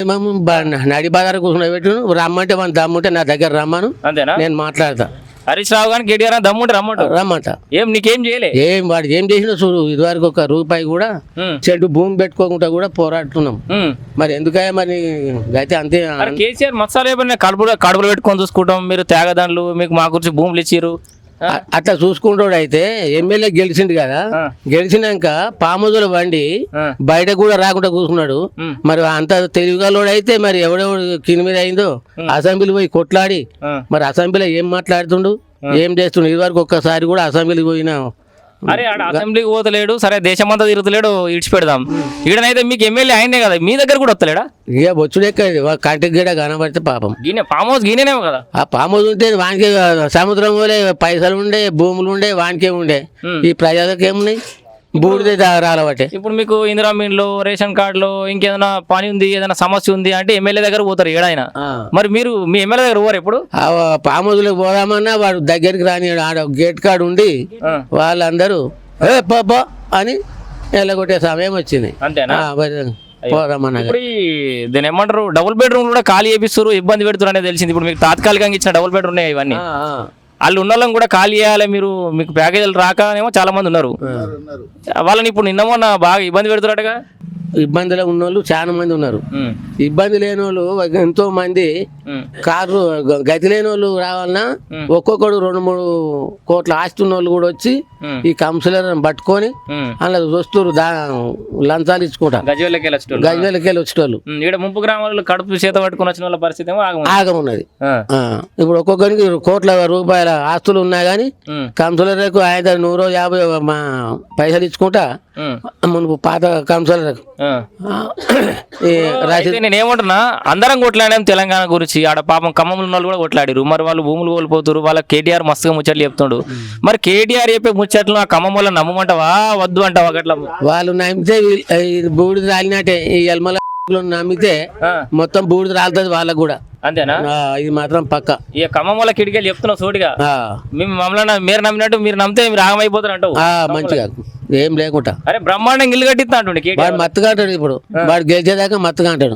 నడి బాధారు కూర్చుని రమ్మంటే మన దమ్ముంటే నా దగ్గర రమ్మను, అంతేనా? నేను మాట్లాడతా. హరీష్ రావు గాని కేటీఆర్ అని దమ్ముంటే రమ్మంట. ఏం నీకేం చేయలే? ఏం వాడు ఏం చేసినా చూడు, ఇదివరకు ఒక రూపాయి కూడా చెట్టు భూమి పెట్టుకోకుండా కూడా పోరాడుతున్నాం. మరి ఎందుకయ్యా మరి అయితే అంతే. కేసీఆర్ మత్సాలు ఏమన్నా కడుపులు పెట్టుకొని చూసుకుంటాం, మీరు త్యాగదానులు, మీకు మా గురించి భూములు ఇచ్చిర్రు అట్లా చూసుకుంటాడు. అయితే ఎమ్మెల్యే గెలిచిండు కదా, గెలిచినాక పాముదుల బండి బయట కూడా రాకుండా కూర్చున్నాడు. మరి అంత తెలివిగలోడు అయితే మరి ఎవడెవడు కింద మీద అయిందో అసెంబ్లీ పోయి కొట్లాడి మరి అసెంబ్లీలో ఏం మాట్లాడుతుండు, ఏం చేస్తుండు? ఇదివరకు ఒక్కసారి కూడా అసెంబ్లీకి పోయినా అరే ఆడ అసెంబ్లీకి పోతలేడు, సరే దేశమంతా తిరుగుతలేడు, ఇడిచిపెడదాం. ఈడనైతే మీకు ఎమ్మెల్యే ఆయనే కదా, మీ దగ్గర కూడా వస్తలేడా? ఇక బొచ్చుడెక్క కంటికి గడ కనబడితే పాపం. గీనే ఫామ్ హౌస్ గీనేనేమో కదా. ఆ ఫామ్ హౌస్ ఉంటే వానికే సముద్రం పోలే, పైసలు ఉండే, భూములు ఉండే, వానికే ఉండే. ఈ ప్రజలకు ఏమున్నాయి? బూడిదే రాలబట్టే. ఇప్పుడు మీకు ఇందిరా మీన్లో, రేషన్ కార్డులో ఇంకేదైనా పని ఉంది, ఏదైనా సమస్య ఉంది అంటే ఎమ్మెల్యే దగ్గర పోతారు ఏడాయన. మరి మీరు మీ ఎమ్మెల్యే దగ్గర పోరు ఎప్పుడు? ఫామ్ హౌస్లోకి పోదామన్నా వాడు దగ్గరికి రాని, ఆడ గేట్ కార్డు ఉండి వాళ్ళందరూ ఏ పాపా అని ఎల్లగొట్టే సమయం వచ్చింది. అంతేనా? పోదామన్నా ఇప్పుడు దీని ఏమంటారు, డబుల్ బెడ్రూమ్ కూడా ఖాళీ చేపిస్తారు, ఇబ్బంది పెడుతున్నారు అనేది తెలిసింది. ఇప్పుడు మీకు తాత్కాలికంగా ఇచ్చిన డబుల్ బెడ్రూమ్ ఉన్నాయి ఇవన్నీ, వాళ్ళు ఉన్న వాళ్ళని కూడా ఖాళీ చేయాలి. మీరు మీకు ప్యాకేజీలు రాకనేమో చాలా మంది ఉన్నారు, వాళ్ళని ఇప్పుడు నిన్న మొన్న బాగా ఇబ్బంది పెడుతున్నారటగా. ఇబ్బందిలో ఉన్న వాళ్ళు చాలా మంది ఉన్నారు. ఇబ్బంది లేని వాళ్ళు ఎంతో మంది కార్లు, గతి లేని వాళ్ళు రావాలన్నా ఒక్కొక్కడు 2-3 కోట్ల ఆస్తి ఉన్న వాళ్ళు కూడా వచ్చి ఈ కౌన్సిలర్ పట్టుకొని అలా చూస్తారు, లంచాలు ఇచ్చుకుంటా గజవేలకి వచ్చేటోళ్ళు. ఇక్కడ ముంపు గ్రామాల్లో కడుపు చేత పట్టుకుని వచ్చిన వాళ్ళ పరిస్థితి ఏమో ఆగమున్నది. ఇప్పుడు ఒక్కొక్కరికి కోట్ల రూపాయల ఆస్తులు ఉన్నాయి కానీ కౌన్సిలర్కు 150 పైసలు ఇచ్చుకుంటా మునుపు పాత కౌన్సిలర్. నేనేమంటున్నా, అందరం కొట్లాడాం తెలంగాణ గురించి. ఆడ పాపం ఖమ్మంలో ఉన్న వాళ్ళు కూడా కొట్లాడారు. మరి వాళ్ళు భూములు కోల్పోతారు, వాళ్ళ కేటీఆర్ మస్తుగా ముచ్చట్లు చెప్తుండు. మరి కేటీఆర్ చెప్పే ముచ్చట్లు ఆ ఖమ్మం వల్ల నమ్మమంటావా వద్దు అంటావా? అట్లా వాళ్ళు నమ్మితే బూడిద రాలినట్టే. ఈ ఎల్మల నమ్మితే మొత్తం బూడిద రాలుతుంది వాళ్ళకు కూడా. అంతేనా? ఇది మాత్రం పక్క. ఇక ఖమ్మం వల్ల కిటికీలు చెప్తున్నావు సోటిగా, మేము మమ్మల్ని మీరు నమ్మినట్టు మీరు నమ్మితే మీరు ఆగమైపోతారు అంటావు. మంచిగా ఏం లేకుండా అరే బ్రహ్మాండంగా ఇల్లు కట్టిస్తా అంటుండే వాడు మత్తుగా అంటాడు. ఇప్పుడు వాడు గెలిచేదాకా మత్తుగా అంటాడు.